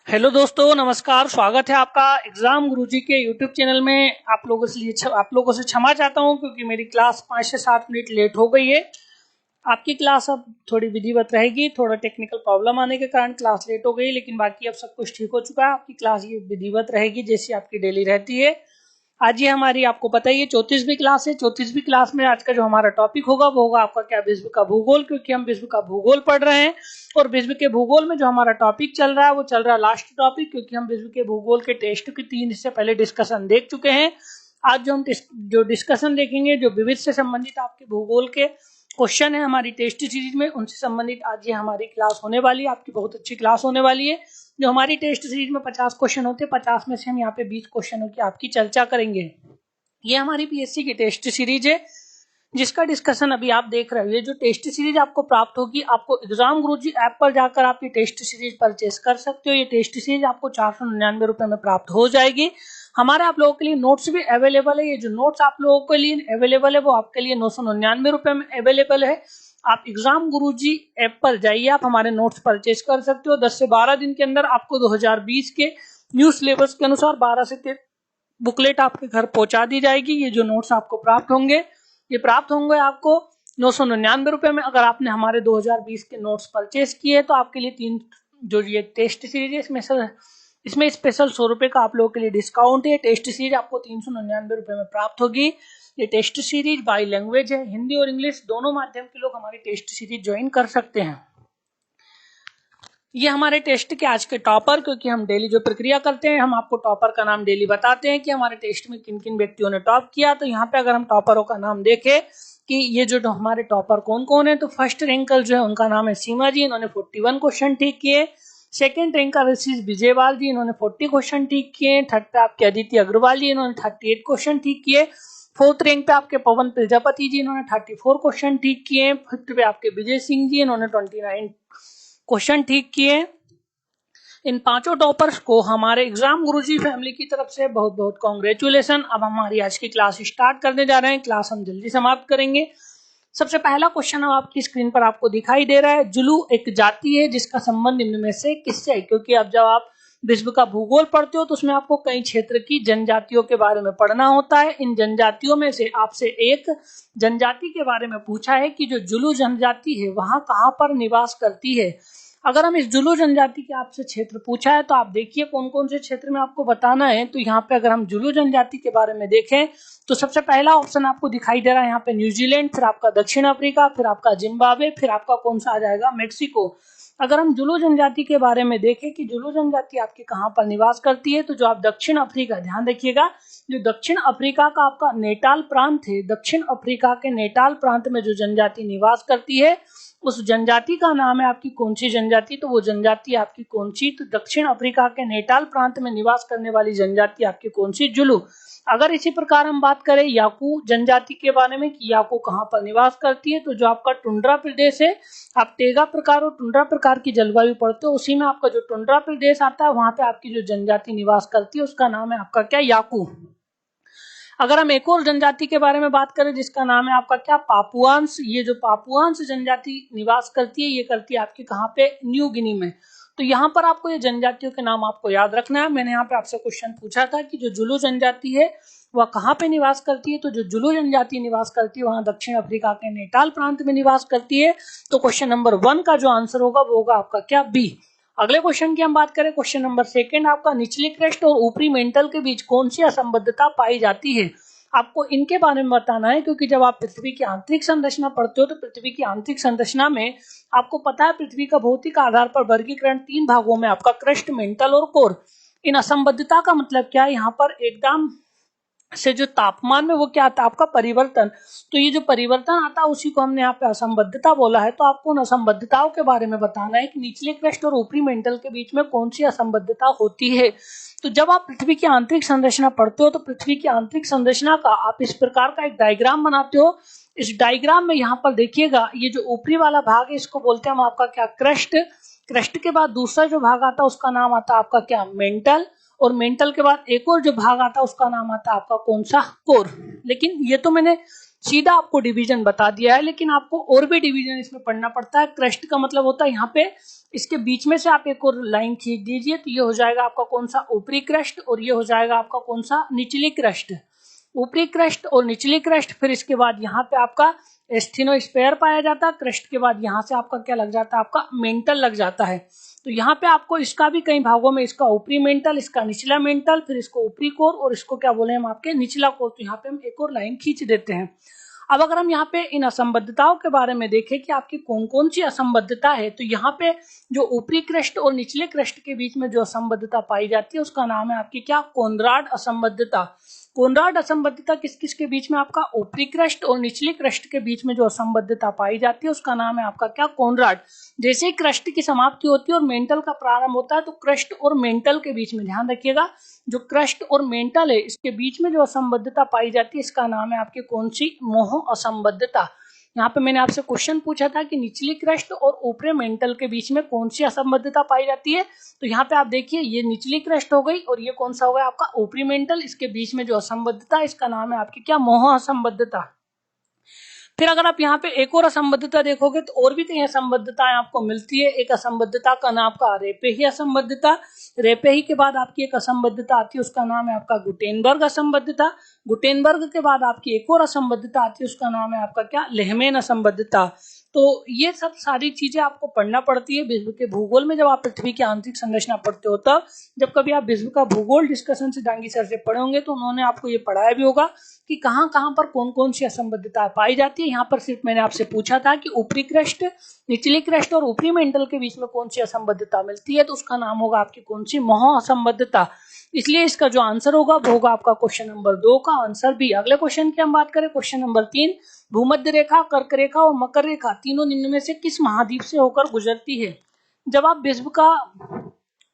Hello दोस्तों, नमस्कार। स्वागत है आपका एग्जाम गुरुजी के यूट्यूब चैनल में। आप लोगों से क्षमा चाहता हूं क्योंकि मेरी क्लास 5 से 7 मिनट लेट हो गई है। आपकी क्लास अब थोड़ी विधिवत रहेगी। थोड़ा टेक्निकल प्रॉब्लम आने के कारण क्लास लेट हो गई, लेकिन बाकी अब सब कुछ ठीक हो चुका है। आपकी क्लास ये विधिवत रहेगी जैसी आपकी डेली रहती है। आज ये हमारी, आपको पता ही है, 34वीं क्लास है। 34वीं क्लास में आज का जो हमारा टॉपिक होगा वो होगा आपका क्या, विश्व का भूगोल, क्योंकि हम विश्व का भूगोल पढ़ रहे हैं। और विश्व के भूगोल में जो हमारा टॉपिक चल रहा है वो चल रहा है लास्ट टॉपिक, क्योंकि हम विश्व के भूगोल के टेस्ट की 3 से पहले डिस्कशन देख चुके हैं। आज जो हम डिस्कशन देखेंगे, जो विविध से संबंधित आपके भूगोल के क्वेश्चन है हमारी टेस्ट सीरीज में, उनसे संबंधित आज ये हमारी क्लास होने वाली है। आपकी बहुत अच्छी क्लास होने वाली है। जो हमारी टेस्ट सीरीज में 50 क्वेश्चन होते हैं, 50 में से हम यहाँ पे 20 क्वेश्चनों की आपकी चर्चा करेंगे। ये हमारी पीएससी की टेस्ट सीरीज है जिसका डिस्कशन अभी आप देख रहे हो। ये जो टेस्ट सीरीज आपको प्राप्त होगी, आपको एग्जाम गुरुजी ऐप पर जाकर आप ये टेस्ट सीरीज परचेस कर सकते हो। ये टेस्ट सीरीज आपको 499 रुपए में प्राप्त हो जाएगी। हमारे आप लोगों के लिए नोट्स भी अवेलेबल है। ये जो नोट्स आप लोगों के लिए अवेलेबल है वो आपके लिए 999 रुपए में अवेलेबल है। आप एग्जाम गुरुजी ऐप पर जाइए, आप हमारे नोट्स परचेस कर सकते हो। 10 से 12 दिन के अंदर आपको 2020 के न्यू सिलेबस के अनुसार 12 से 13 बुकलेट आपके घर पहुंचा दी जाएगी। ये जो नोट्स आपको प्राप्त होंगे, ये प्राप्त होंगे आपको 999 रुपए में। अगर आपने हमारे 2020 के नोट्स परचेस किए तो आपके लिए 3 जो ये टेस्ट सीरीज है इसमें स्पेशल 100 रुपए का आप लोगों के लिए डिस्काउंट है। टेस्ट सीरीज आपको 399 रुपए में प्राप्त होगी। ये टेस्ट सीरीज बाई लैंग्वेज है, हिंदी और इंग्लिश दोनों माध्यम के लोग हमारी टेस्ट सीरीज ज्वाइन कर सकते हैं। ये हमारे टेस्ट के आज के टॉपर, क्योंकि हम डेली जो प्रक्रिया करते हैं हम आपको टॉपर का नाम डेली बताते हैं कि हमारे टेस्ट में किन किन व्यक्तियों ने टॉप किया। तो यहाँ पे अगर हम टॉपरों का नाम देखें कि ये जो हमारे टॉपर कौन कौन है, तो फर्स्ट रैंकर जो है उनका नाम है सीमा जी, इन्होंने 41 क्वेश्चन ठीक किए। सेकंड रैंकर विजयवाल जी, इन्होंने 40 क्वेश्चन ठीक किए। थर्ड पे आपके अदिति अग्रवाल जी, इन्होंने 38 क्वेश्चन ठीक किए। फोर्थ रैंक पे आपके पवन प्रजापति जी, इन्होंने 34 क्वेश्चन ठीक किए। फिफ्थ पे आपके विजय सिंह जी, इन्होंने 29 क्वेश्चन ठीक किए। इन पांचों टॉपर्स को हमारे एग्जाम गुरुजी फैमिली की तरफ से बहुत बहुत कॉन्ग्रेचुलेशन। अब हमारी आज की क्लास स्टार्ट करने जा रहे हैं। क्लास हम जल्दी समाप्त करेंगे। सबसे पहला क्वेश्चन अब आपकी स्क्रीन पर आपको दिखाई दे रहा है। जुलू एक जाति है जिसका संबंध निम्न में से किससे है? क्योंकि अब जब आप विश्व का भूगोल पढ़ते हो तो उसमें आपको कई क्षेत्र की जनजातियों के बारे में पढ़ना होता है। इन जनजातियों में से आपसे एक जनजाति के बारे में पूछा है कि जो जुलू जनजाति है वहां कहां पर निवास करती है। अगर हम इस जुलू जनजाति के आपसे क्षेत्र पूछा है तो आप देखिए कौन कौन से क्षेत्र में आपको बताना है। तो यहाँ पे अगर हम जुलू जनजाति के बारे में देखें तो सबसे पहला ऑप्शन आपको दिखाई दे रहा है यहाँ पे न्यूजीलैंड, फिर आपका दक्षिण अफ्रीका, फिर आपका जिम्बाब्वे, फिर आपका कौन सा आ जाएगा, मेक्सिको। अगर हम जुलू जनजाति के बारे में देखें कि जुलू जनजाति आपकी कहाँ पर निवास करती है, तो जो आप दक्षिण अफ्रीका, ध्यान रखिएगा, जो दक्षिण अफ्रीका का आपका नेटाल प्रांत है, दक्षिण अफ्रीका के नेटाल प्रांत में जो जनजाति निवास करती है उस जनजाति का नाम है आपकी कौन सी जनजाति, तो वो जनजाति आपकी कौन सी, तो दक्षिण अफ्रीका के नेटाल प्रांत में निवास करने वाली जनजाति आपकी कौन सी, जुलू। अगर इसी प्रकार हम बात करें याकू जनजाति के बारे में कि याकू कहाँ पर निवास करती है, तो जो आपका टुंड्रा प्रदेश है, आप टेगा प्रकार और टुंड्रा प्रकार की जलवायु पढ़ते हो, उसी में आपका जो टुंड्रा प्रदेश आता है वहां पे आपकी जो जनजाति निवास करती है उसका नाम है आपका क्या, याकू। अगर हम एक और जनजाति के बारे में बात करें जिसका नाम है आपका क्या, पापुआंस। ये जो पापुआंस जनजाति निवास करती है ये करती है आपकी कहाँ पे, न्यू गिनी में। तो यहाँ पर आपको ये जनजातियों के नाम आपको याद रखना है। मैंने यहाँ पे आपसे क्वेश्चन पूछा था कि जो जुलू जनजाति है वह कहाँ पे निवास करती है, तो जो जुलू जनजाति निवास करती है वहां दक्षिण अफ्रीका के नेटाल प्रांत में निवास करती है। तो क्वेश्चन नंबर 1 का जो आंसर होगा वो होगा आपका क्या, बी। अगले क्वेश्चन की हम बात करें, क्वेश्चन नंबर 2 आपका निचली क्रस्ट और ऊपरी मेंटल के बीच कौन सी असंबद्धता पाई जाती है। आपको इनके बारे में बताना है, क्योंकि जब आप पृथ्वी की आंतरिक संरचना पढ़ते हो तो पृथ्वी की आंतरिक संरचना में आपको पता है पृथ्वी का भौतिक आधार पर वर्गीकरण 3 भागों में, आपका क्रस्ट, मेंटल और कोर। इन असंबद्धता का मतलब क्या है, यहाँ पर एकदम से जो तापमान में वो क्या आता है आपका, परिवर्तन। तो ये जो परिवर्तन आता है उसी को हमने यहाँ पे असंबद्धता बोला है। तो आपको उन असंबद्धताओं के बारे में बताना है कि निचले क्रस्ट और ऊपरी मेंटल के बीच में कौन सी असंबद्धता होती है। तो जब आप पृथ्वी की आंतरिक संरचना पढ़ते हो तो पृथ्वी की आंतरिक संरचना का आप इस प्रकार का एक डायग्राम बनाते हो। इस डायग्राम में यहाँ पर देखिएगा ये जो ऊपरी वाला भाग है इसको बोलते हैं हम आपका क्या, क्रस्ट। क्रस्ट के बाद दूसरा जो भाग आता है उसका नाम आता है आपका क्या, मेंटल। और मेंटल के बाद एक और जो भाग आता है उसका नाम आता है आपका कौन सा, कोर। लेकिन ये तो मैंने सीधा आपको डिवीजन बता दिया है, लेकिन आपको और भी डिवीजन इसमें पढ़ना पड़ता है। क्रस्ट का मतलब होता है यहाँ पे इसके बीच में से आप एक और लाइन खींच दीजिए तो ये हो जाएगा आपका कौन सा, ऊपरी क्रस्ट, और ये हो जाएगा आपका कौन सा, निचली क्रस्ट। ऊपरी क्रस्ट और निचली क्रस्ट, फिर इसके बाद यहाँ पे आपका एस्थेनोस्फेयर पाया जाता है। क्रस्ट के बाद यहाँ से आपका क्या लग जाता है, आपका मेंटल लग जाता है। तो यहाँ पे आपको इसका भी कई भागों में, इसका ऊपरी मेंटल, इसका निचला मेंटल, फिर इसको ऊपरी कोर और इसको क्या बोले हम आपके निचला कोर। तो यहाँ पे हम एक और लाइन खींच देते हैं। अब अगर हम यहाँ पे इन असंबद्धताओं के बारे में देखें कि आपकी कौन कौन सी असंबद्धता है, तो यहाँ पे जो ऊपरी क्रस्ट और निचले क्रस्ट के बीच में जो असंबद्धता पाई जाती है उसका नाम है आपकी क्या, कोनराड असंबद्धता। कोनराड असंबद्धता किस किस के बीच में, आपका ऊपरी क्रस्ट और निचली क्रस्ट के बीच में जो असंबद्धता पाई जाती है उसका नाम है आपका क्या, कोनराड। जैसे ही क्रस्ट की समाप्ति होती है और मेंटल का प्रारंभ होता है तो क्रस्ट और मेंटल के बीच में, ध्यान रखिएगा, जो क्रस्ट और मेंटल है इसके बीच में जो असंबद्धता पाई जाती है इसका नाम है आपकी कौन सी, मोह असंबद्धता। यहाँ पे मैंने आपसे क्वेश्चन पूछा था कि निचली क्रस्ट और ऊपरी मेंटल के बीच में कौन सी असंबद्धता पाई जाती है, तो यहाँ पे आप देखिए ये निचली क्रस्ट हो गई और ये कौन सा हो गया आपका ऊपरी मेंटल। इसके बीच में जो असंबद्धता है इसका नाम है आपकी क्या, मोह असंबद्धता। फिर अगर आप यहाँ पे एक और असंबद्धता देखोगे तो और भी कई असंबद्धताएं आपको मिलती है। एक असंबद्धता का नाम आपका रेपेही असंबद्धता। रेपेही के बाद आपकी एक असंबद्धता आती है उसका नाम है आपका गुटेनबर्ग असंबद्धता। गुटेनबर्ग के बाद आपकी एक और असंबद्धता आती है उसका नाम है आपका क्या, लेहमैन असंबद्धता। तो ये सब सारी चीजें आपको पढ़ना पड़ती है विश्व के भूगोल में। जब आप पृथ्वी की आंतरिक संरचना पढ़ते हो तब, जब कभी आप विश्व का भूगोल डिस्कशन से डांगी सर से पढ़े होंगे तो उन्होंने आपको ये पढ़ाया भी होगा कि कहाँ कहाँ पर कौन कौन सी असंबद्धता पाई जाती है। यहाँ पर सिर्फ मैंने आपसे पूछा था कि ऊपरी क्रस्ट, निचली क्रस्ट और ऊपरी मेंटल के बीच में कौन सी असंबद्धता मिलती है, तो उसका नाम होगा आपकी कौन सी, मोह असंबद्धता। इसलिए इसका जो आंसर होगा वो होगा आपका क्वेश्चन नंबर 2 का आंसर बी। अगले क्वेश्चन की हम बात करें, क्वेश्चन नंबर 3, भूमध्य रेखा, कर्क रेखा और मकर रेखा तीनों निम्न में से किस महाद्वीप से होकर गुजरती है। जब आप विश्व का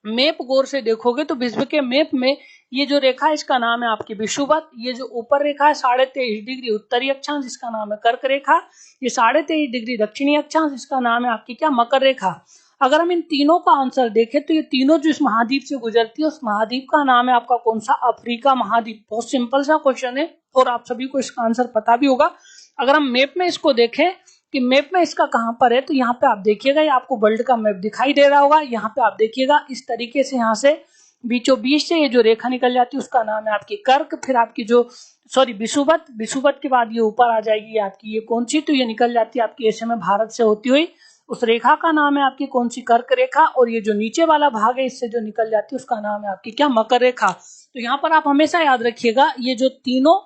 मैप गौर से देखोगे तो विश्व के मैप में ये जो रेखा है इसका नाम है आपकी विषुवत। ये जो ऊपर रेखा है 23.5 डिग्री उत्तरी अक्षांश, इसका नाम है कर्क रेखा। ये 23.5 डिग्री दक्षिणी अक्षांश, इसका नाम है आपकी क्या, मकर रेखा। अगर हम इन तीनों का आंसर देखें तो ये तीनों जो इस महाद्वीप से गुजरती है उस महाद्वीप का नाम है आपका कौन सा, अफ्रीका महाद्वीप। बहुत सिंपल सा क्वेश्चन है और आप सभी को इसका आंसर पता भी होगा। अगर हम मैप में इसको देखें कि मैप में इसका कहां पर है, तो यहाँ पे आप देखिएगा, ये आपको वर्ल्ड का मैप दिखाई दे रहा होगा। यहाँ पे आप देखिएगा इस तरीके से यहाँ से बीचों बीच से ये जो रेखा निकल जाती है उसका नाम है आपकी कर्क। फिर आपकी जो विषुवत, विषुवत के बाद ये ऊपर आ जाएगी आपकी ये कौन सी, तो ये निकल जाती है आपकी एशिया में भारत से होती हुई, उस रेखा का नाम है आपकी कौन सी, कर्क रेखा। और ये जो नीचे वाला भाग है इससे जो निकल जाती है उसका नाम है आपकी क्या, मकर रेखा। तो यहाँ पर आप हमेशा याद रखिएगा ये जो तीनों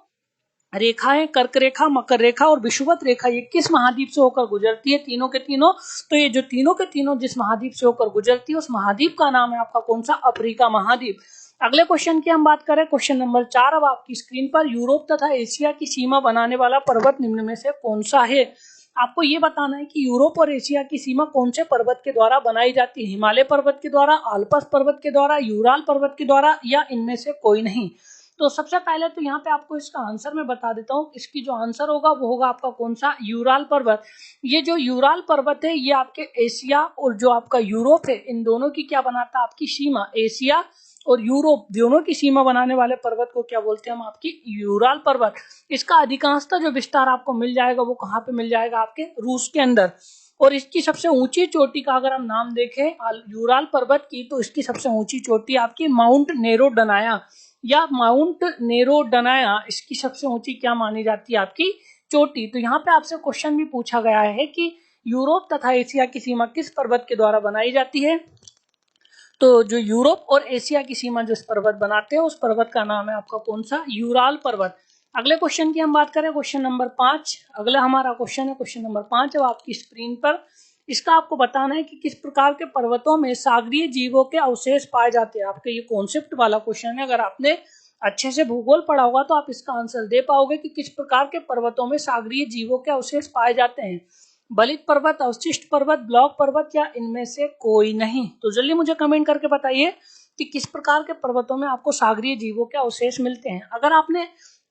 रेखाएं, कर्क रेखा, मकर रेखा और विषुवत रेखा, ये किस महाद्वीप से होकर गुजरती है, तीनों के तीनों। तो ये जो तीनों के तीनों जिस महाद्वीप से होकर गुजरती है उस महाद्वीप का नाम है आपका कौन सा, अफ्रीका महाद्वीप। अगले क्वेश्चन की हम बात करें, क्वेश्चन नंबर 4। अब आपकी स्क्रीन पर यूरोप तथा एशिया की सीमा बनाने वाला पर्वत निम्न में से कौन सा है। आपको ये बताना है कि यूरोप और एशिया की सीमा कौन से पर्वत के द्वारा बनाई जाती है, हिमालय पर्वत के द्वारा, आल्पस पर्वत के द्वारा, यूराल पर्वत के द्वारा, या इनमें से कोई नहीं। तो सबसे पहले तो यहाँ पे आपको इसका आंसर मैं बता देता हूँ। इसकी जो आंसर होगा वो होगा आपका कौन सा, यूराल पर्वत। ये जो यूराल पर्वत है ये आपके एशिया और जो आपका यूरोप है इन दोनों की क्या बनाता है, आपकी सीमा। एशिया और यूरोप दोनों की सीमा बनाने वाले पर्वत को क्या बोलते हैं हम, आपकी यूराल पर्वत। इसका अधिकांशतः जो विस्तार आपको मिल जाएगा वो कहाँ पे मिल जाएगा, आपके रूस के अंदर। और इसकी सबसे ऊंची चोटी का अगर हम नाम देखें यूराल पर्वत की, तो इसकी सबसे ऊंची चोटी आपकी माउंट नेरोडनाया या माउंट नेरोडनाया, इसकी सबसे ऊंची क्या मानी जाती है, आपकी चोटी। तो यहाँ पे आपसे क्वेश्चन भी पूछा गया है कि यूरोप तथा एशिया की सीमा किस पर्वत के द्वारा बनाई जाती है। तो जो यूरोप और एशिया की सीमा जो पर्वत बनाते हैं उस पर्वत का नाम है आपका कौन सा, यूराल पर्वत। अगले क्वेश्चन की हम बात करें, क्वेश्चन नंबर 5। अगला हमारा क्वेश्चन है क्वेश्चन नंबर 5। अब आपकी स्क्रीन पर इसका आपको बताना है कि किस प्रकार के पर्वतों में सागरीय जीवों के अवशेष पाए जाते हैं। आपके ये कॉन्सेप्ट वाला क्वेश्चन है, अगर आपने अच्छे से भूगोल पढ़ा होगा तो आप इसका आंसर दे पाओगे कि किस प्रकार के पर्वतों में सागरीय जीवों के अवशेष पाए जाते हैं। बलित पर्वत, अवशिष्ट पर्वत, ब्लॉक पर्वत, या इनमें से कोई नहीं। तो जल्दी मुझे कमेंट करके बताइए कि किस प्रकार के पर्वतों में आपको सागरीय जीवों के अवशेष मिलते हैं। अगर आपने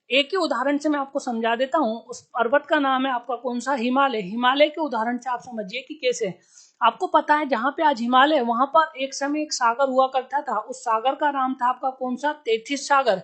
एक ही उदाहरण से मैं आपको समझा देता हूं, उस पर्वत का नाम है आपका कौन सा, हिमालय। हिमालय के उदाहरण से आप समझिए कि कैसे। आपको पता है जहां पे आज हिमालय, वहां पर एक समय एक सागर हुआ करता था, उस सागर का नाम था आपका कौन सा, तेथिस सागर।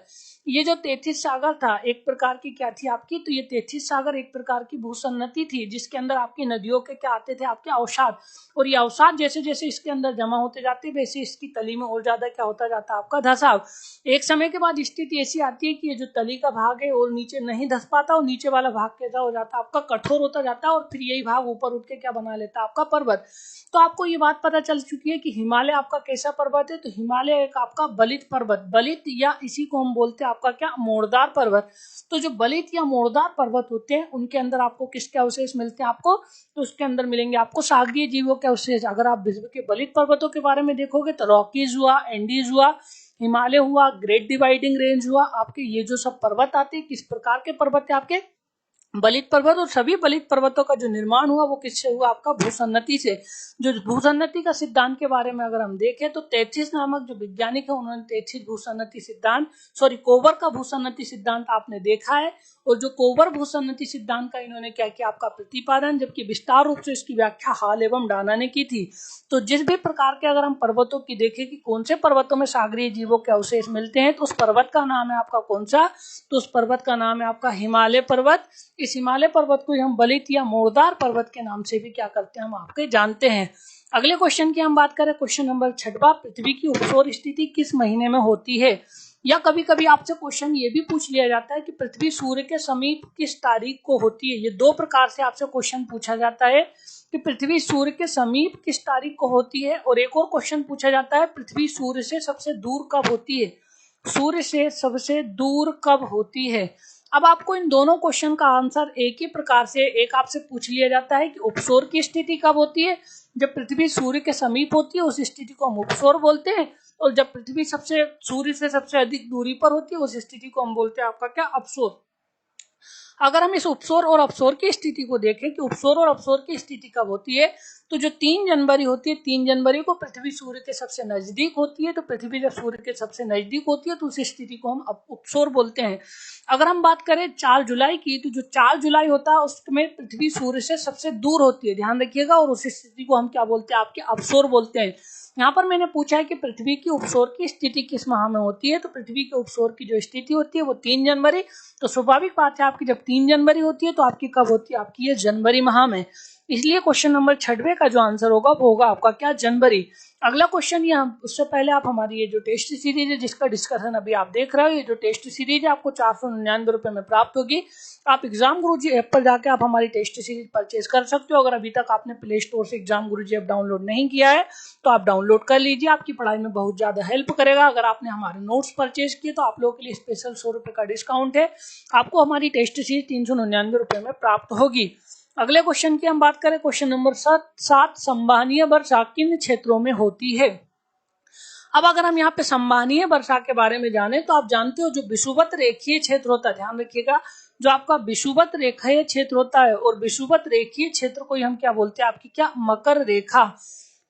ये जो 33 सागर था एक प्रकार की क्या थी आपकी, तो ये 33 सागर एक प्रकार की भूसन्नति थी जिसके अंदर आपकी नदियों के क्या आते थे, आपके अवसाद, और ये अवसाद जैसे जैसे इसके अंदर जमा होते जाते वैसे इसकी तली में और ज्यादा क्या होता जाता आपका धसाव। एक समय के बाद स्थिति ऐसी आती है कि ये जो तली का भाग है और नीचे नहीं धस पाता और नीचे वाला भाग कैसा हो जाता है आपका कठोर होता जाता है और फिर यही भाग ऊपर उठ के क्या बना लेता है आपका पर्वत। तो आपको ये बात पता चल चुकी है कि हिमालय आपका कैसा पर्वत है, तो हिमालय एक आपका बलित पर्वत, बलित या इसी को हम बोलते हैं आपका क्या, मोड़दार पर्वत। तो जो बलित या मोड़दार पर्वत होते हैं उनके अंदर आपको किसके अवशेष मिलते हैं आपको, तो उसके अंदर मिलेंगे आपको सागरीय जीवों के अवशेष। अगर आप विश्व के बलित पर्वतों के बारे में देखोगे तो रॉकीज हुआ, एंडीज हुआ, हिमालय हुआ, ग्रेट डिवाइडिंग रेंज हुआ, आपके ये जो सब पर्वत आते हैं किस प्रकार के पर्वत है आपके, बलित पर्वत। और सभी बलित पर्वतों का जो निर्माण हुआ वो किससे हुआ आपका, भूसन्नति से। जो भूसन्नति का सिद्धांत के बारे में अगर हम देखें तो 33 नामक जो वैज्ञानिक है उन्होंने 33 भूसन्नति सिद्धांत, कोवर का भूसन्नति सिद्धांत आपने देखा है। और जो कोवर भूसन्नति सिद्धांत का इन्होंने क्या किया आपका प्रतिपादन, जबकि विस्तार रूप से इसकी व्याख्या हॉल एवं डाना ने की थी। तो जिस भी प्रकार के अगर हम पर्वतों की देखें कि कौन से पर्वतों में सागरीय जीवों के अवशेष मिलते हैं तो उस पर्वत का नाम है आपका कौन सा, तो उस पर्वत का नाम है आपका हिमालय पर्वत। इस हिमालय पर्वत को हम बलित या मोड़दार पर्वत के नाम से भी क्या करते हैं हम आपके जानते हैं। अगले क्वेश्चन की हम बात करें, क्वेश्चन नंबर 6, पृथ्वी की उपसौर स्थिति किस महीने में होती है। या कभी कभी आपसे क्वेश्चन ये भी पूछ लिया जाता है कि पृथ्वी सूर्य के समीप किस तारीख को होती है। ये दो प्रकार से आपसे क्वेश्चन पूछा जाता है कि पृथ्वी सूर्य के समीप किस तारीख को होती है, और एक और क्वेश्चन पूछा जाता है पृथ्वी सूर्य से सबसे दूर कब होती है, सूर्य से सबसे दूर कब होती है। अब आपको इन दोनों क्वेश्चन का आंसर एक ही प्रकार से, एक आपसे पूछ लिया जाता है कि उपसौर की स्थिति कब होती है, जब पृथ्वी सूर्य के समीप होती है उस स्थिति को हम उपसौर बोलते हैं, और जब पृथ्वी सूर्य से सबसे अधिक दूरी पर होती है उस स्थिति को हम बोलते हैं आपका क्या, अपसौर। अगर हम इस उपसौर और अपसौर की स्थिति को देखें कि उपसौर और अपसौर की स्थिति कब होती है, तो जो 3 जनवरी होती है, 3 जनवरी को पृथ्वी सूर्य के सबसे नजदीक होती है। तो पृथ्वी जब सूर्य के सबसे नजदीक होती है तो उस स्थिति को हम उपसौर बोलते हैं। अगर हम बात करें 4 जुलाई की, तो जो 4 जुलाई होता है उसमें पृथ्वी सूर्य से सबसे दूर होती है, ध्यान रखिएगा, और उस स्थिति को हम क्या बोलते हैं आपके अपसौर बोलते हैं। यहाँ पर मैंने पूछा है कि पृथ्वी की उपसौर की स्थिति किस माह में होती है, तो पृथ्वी की उपसौर की जो स्थिति होती है वो 3 जनवरी। तो स्वाभाविक बात है आपकी जब 3 जनवरी होती है तो आपकी कब होती है, आपकी ये जनवरी माह में। इसलिए क्वेश्चन नंबर 6 का जो आंसर होगा वो होगा आपका क्या, जनवरी। अगला क्वेश्चन ये, उससे पहले आप हमारी ये जो टेस्ट सीरीज है जिसका डिस्कशन अभी आप देख रहे हो, ये जो टेस्ट सीरीज है आपको 499 रुपए में प्राप्त होगी। आप एग्जाम गुरुजी ऐप पर जाकर आप हमारी टेस्ट सीरीज परचेज कर सकते हो। अगर अभी तक आपने प्ले स्टोर से एग्जाम गुरुजी ऐप डाउनलोड नहीं किया है तो आप डाउनलोड कर लीजिए, आपकी पढ़ाई में बहुत ज्यादा हेल्प करेगा। अगर आपने हमारे नोट्स परचेज किए तो आप लोगों के लिए स्पेशल 100 रुपए का डिस्काउंट है, आपको हमारी टेस्ट सीरीज 399 रुपए में प्राप्त होगी। अगले क्वेश्चन की हम बात करें, क्वेश्चन नंबर 7, संवहनीय वर्षा किन क्षेत्रों में होती है। अब अगर हम यहाँ पे संवहनीय वर्षा के बारे में जाने तो आप जानते हो जो विषुवत रेखीय क्षेत्र होता है, ध्यान रखिएगा, जो आपका विषुवत रेखीय क्षेत्र होता है, और विषुवत रेखीय क्षेत्र को हम क्या बोलते हैं आपकी क्या, मकर रेखा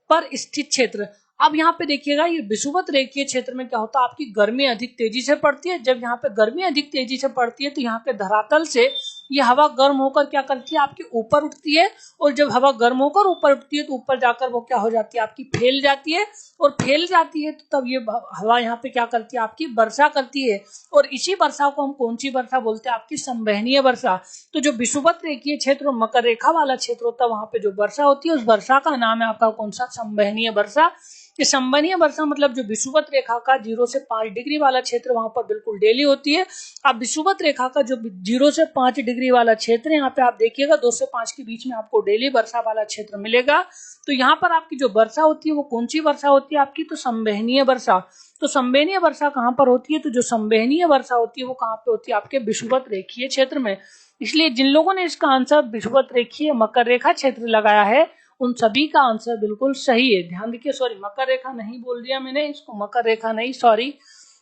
पर स्थित क्षेत्र। अब यहाँ पे देखिएगा ये विषुवत रेखीय क्षेत्र में क्या होता है, आपकी गर्मी अधिक तेजी से पड़ती है। जब यहाँ पे गर्मी अधिक तेजी से पड़ती है तो यहाँ पे धरातल से ये हवा गर्म होकर क्या करती है, आपके ऊपर उठती है, और जब हवा गर्म होकर ऊपर उठती है तो ऊपर जाकर वो क्या हो जाती है, आपकी फैल जाती है, और फैल जाती है तो तब ये हवा यहाँ पे क्या करती है, आपकी वर्षा करती है। और इसी वर्षा को हम कौन सी वर्षा बोलते हैं, आपकी संवहनीय वर्षा। तो जो विषुवत रेखीय क्षेत्र और मकर रेखा वाला क्षेत्र होता है वहां पे जो वर्षा होती है उस वर्षा का नाम है आपका कौन सा, संवहनीय वर्षा। ये संवहनीय वर्षा मतलब जो विषुवत रेखा का 0 से 5 डिग्री वाला क्षेत्र वहां पर बिल्कुल डेली होती है। अब विषुवत रेखा का जो 0 से 5 डिग्री वाला क्षेत्र है यहाँ पे आप देखिएगा 2 से 5 के बीच में आपको डेली वर्षा वाला क्षेत्र मिलेगा। तो यहाँ पर आपकी जो वर्षा होती है वो कौन सी वर्षा होती है आपकी, तो संवहनीय वर्षा। तो संवहनीय वर्षा कहाँ पर होती है, तो जो संवहनीय वर्षा होती है वो कहाँ पे होती है, आपके विषुवत रेखीय क्षेत्र में। इसलिए जिन लोगों ने इसका आंसर विषुवत रेखीय मकर रेखा क्षेत्र लगाया है उन सभी का आंसर बिल्कुल सही है। ध्यान रखिए, सॉरी मकर रेखा नहीं बोल दिया मैंने, इसको मकर रेखा नहीं, सॉरी,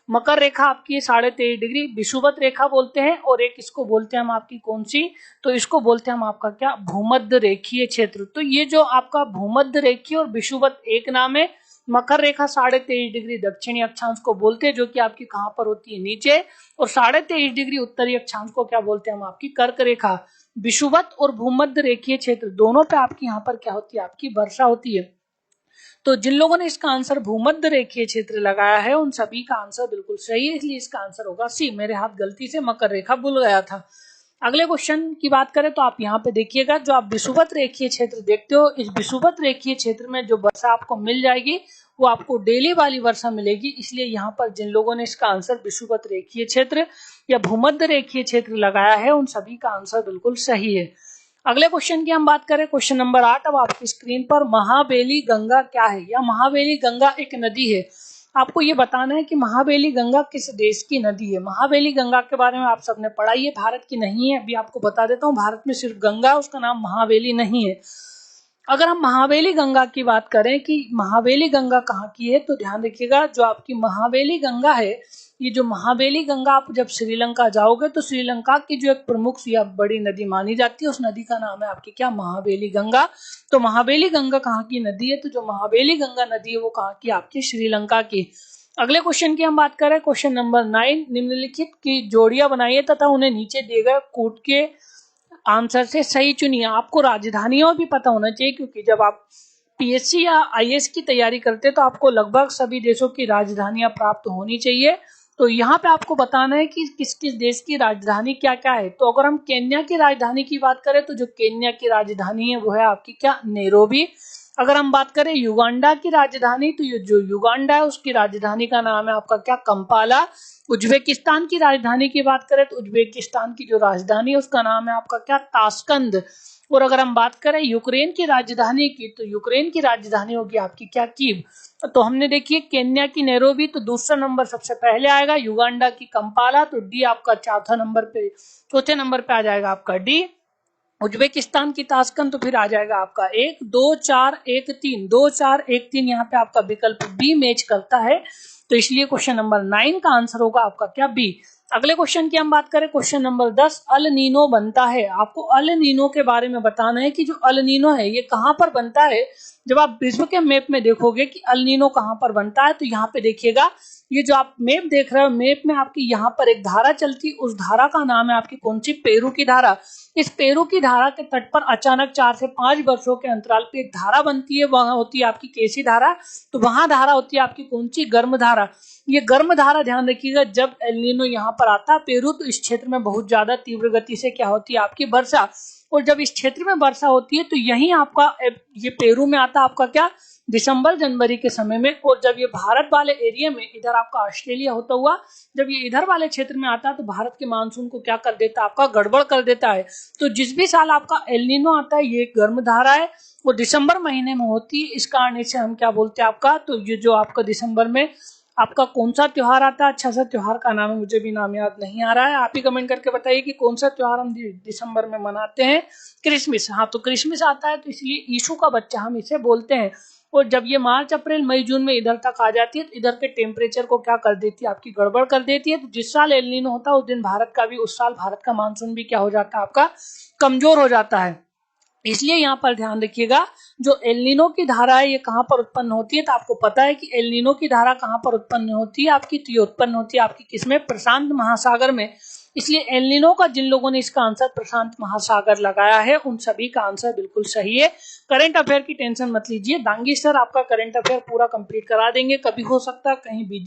मकर रेखा आपकी 23.5 डिग्री विषुवत रेखा बोलते हैं, और एक इसको बोलते हैं हम आपकी कौन सी, तो इसको बोलते हैं हम आपका क्या, भूमध्य रेखीय क्षेत्र। तो ये जो आपका भूमध्य रेखीय और विषुवत एक नाम है, मकर रेखा 23.5 डिग्री दक्षिणी अक्षांश को बोलते हैं जो कि आपकी कहाँ पर होती है, नीचे, और 23.5 डिग्री उत्तरी अक्षांश को क्या बोलते हैं हम आपकी कर्क रेखा। विषुवत और भूमध्य रेखीय क्षेत्र दोनों पे आपकी यहाँ पर क्या होती है, आपकी वर्षा होती है। तो जिन लोगों ने इसका आंसर भूमध्य रेखीय क्षेत्र लगाया है उन सभी का आंसर बिल्कुल सही है, इसलिए इसका आंसर होगा सी। मेरे हाथ गलती से मकर रेखा भूल गया था। अगले क्वेश्चन की बात करें तो आप यहाँ पे देखिएगा, जो आप विषुवत रेखीय क्षेत्र देखते हो, इस विषुवत रेखीय क्षेत्र में जो वर्षा आपको मिल जाएगी वो आपको डेली वाली वर्षा मिलेगी, इसलिए यहाँ पर जिन लोगों ने इसका आंसर विषुवत रेखीय क्षेत्र या भूमध्य रेखीय क्षेत्र लगाया है उन सभी का आंसर बिल्कुल सही है। अगले क्वेश्चन की हम बात करें, क्वेश्चन नंबर 8। अब आपकी स्क्रीन पर महावेली गंगा क्या है, या महावेली गंगा एक नदी है। आपको ये बताना है कि महावेली गंगा किस देश की नदी है। महावेली गंगा के बारे में आप सबने पढ़ा, ये भारत की नहीं है। अभी आपको बता देता हूँ, भारत में सिर्फ गंगा, उसका नाम महावेली नहीं है। अगर हम महावेली गंगा की बात करें कि महावेली गंगा कहाँ की है, तो ध्यान रखिएगा, जो आपकी महावेली गंगा है, ये जो महावेली गंगा, आप जब श्रीलंका जाओगे तो श्रीलंका की जो एक प्रमुख या बड़ी नदी मानी जाती है, उस नदी का नाम है आपकी क्या, महावेली गंगा। तो महावेली गंगा कहाँ की नदी है, तो जो महावेली गंगा नदी है वो कहाँ की, आपकी श्रीलंका की। अगले क्वेश्चन की हम बात करें, क्वेश्चन नंबर 9। निम्नलिखित की जोड़ियां बनाइए तथा उन्हें नीचे दिए गए कोड के आंसर से सही चुनिए। आपको राजधानियों भी पता होना चाहिए, क्योंकि जब आप पीएससी या आईएएस की तैयारी करते हैं तो आपको लगभग सभी देशों की राजधानियां प्राप्त होनी चाहिए। तो यहाँ पे आपको बताना है कि किस किस देश की राजधानी क्या क्या है। तो अगर हम केन्या की राजधानी की बात करें तो जो केन्या की राजधानी है वो है आपकी क्या, नैरोबी। अगर हम बात करें युगांडा की राजधानी, तो ये जो युगांडा है उसकी राजधानी का नाम है आपका क्या, कंपाला। उज्बेकिस्तान की राजधानी की बात करें तो उज्बेकिस्तान की जो राजधानी है उसका नाम है आपका क्या, ताशकंद। और अगर हम बात करें यूक्रेन की राजधानी की, तो यूक्रेन की राजधानी होगी आपकी क्या, कीव। तो हमने देखिए केन्या की नैरोबी, तो दूसरा नंबर सबसे पहले आएगा, युगांडा की कंपाला, तो डी आपका चौथे नंबर पे आ जाएगा आपका डी। उज्बेकिस्तान की ताशकंद, तो फिर आ जाएगा आपका 1 2 4 1 3 2 4 1 3, यहाँ पे आपका विकल्प बी मैच करता है, तो इसलिए क्वेश्चन नंबर 9 का आंसर होगा आपका क्या, बी। अगले क्वेश्चन की हम बात करें, क्वेश्चन नंबर 10। अल नीनो बनता है। आपको अल नीनो के बारे में बताना है कि जो अल नीनो है ये कहाँ पर बनता है। जब आप विश्व के मैप में देखोगे कि अल नीनो कहाँ पर बनता है, तो यहाँ पे देखिएगा, ये जो आप मैप देख रहे हो, मैप में आपकी यहाँ पर एक धारा चलती, उस धारा का नाम है आपकी कौन सी, पेरू की धारा। इस पेरू की धारा के तट पर अचानक 4 से 5 वर्षों के अंतराल पे एक धारा बनती है, वहां होती है आपकी कैसी धारा, तो वहां धारा होती है आपकी कौन सी, गर्म धारा। ये गर्म धारा, ध्यान रखिएगा, जब एल नीनो यहाँ पर आता है पेरू, तो इस क्षेत्र में बहुत ज्यादा तीव्र गति से क्या होती है, आपकी वर्षा। और जब इस क्षेत्र में वर्षा होती है तो यही आपका ये पेरू में आता है आपका क्या, दिसंबर जनवरी के समय में। और जब ये भारत वाले एरिया में, इधर आपका ऑस्ट्रेलिया होता हुआ, जब ये इधर वाले क्षेत्र में आता है तो भारत के मानसून को क्या कर देता है, आपका गड़बड़ कर देता है। तो जिस भी साल आपका एल नीनो आता है, ये गर्म धारा है, वो दिसंबर महीने में होती है। इस कारण से हम क्या बोलते हैं आपका, तो ये जो आपका दिसंबर में आपका कौन सा त्योहार आता है, अच्छा सा त्योहार का नाम है, मुझे भी नाम याद नहीं आ रहा है, आप ही कमेंट करके बताइए कि कौन सा त्योहार हम दिसंबर में मनाते हैं। क्रिसमस। हाँ, तो क्रिसमस आता है, तो इसलिए यीशु का बच्चा हम इसे बोलते हैं। और जब ये मार्च अप्रैल मई जून में इधर तक आ जाती है तो इधर के टेम्परेचर को क्या कर देती है, आपकी गड़बड़ कर देती है। तो जिस साल एल नीनो होता है उस दिन भारत का भी, उस साल भारत का मानसून भी क्या हो जाता है, आपका कमजोर हो जाता है। इसलिए यहाँ पर ध्यान रखिएगा, जो एल नीनो की धारा है ये कहाँ पर उत्पन्न होती है, तो आपको पता है कि एल नीनो की धारा कहाँ पर उत्पन्न होती है आपकी, तो ये उत्पन्न होती है आपकी किसमें, प्रशांत महासागर में। इसलिए एल नीनो का जिन लोगों ने इसका आंसर प्रशांत महासागर लगाया है उन सभी का आंसर बिल्कुल सही है। करंट अफेयर की टेंशन मत लीजिए, दांगी सर आपका करंट अफेयर पूरा कंप्लीट करा देंगे। कभी हो सकता है कहीं बिजी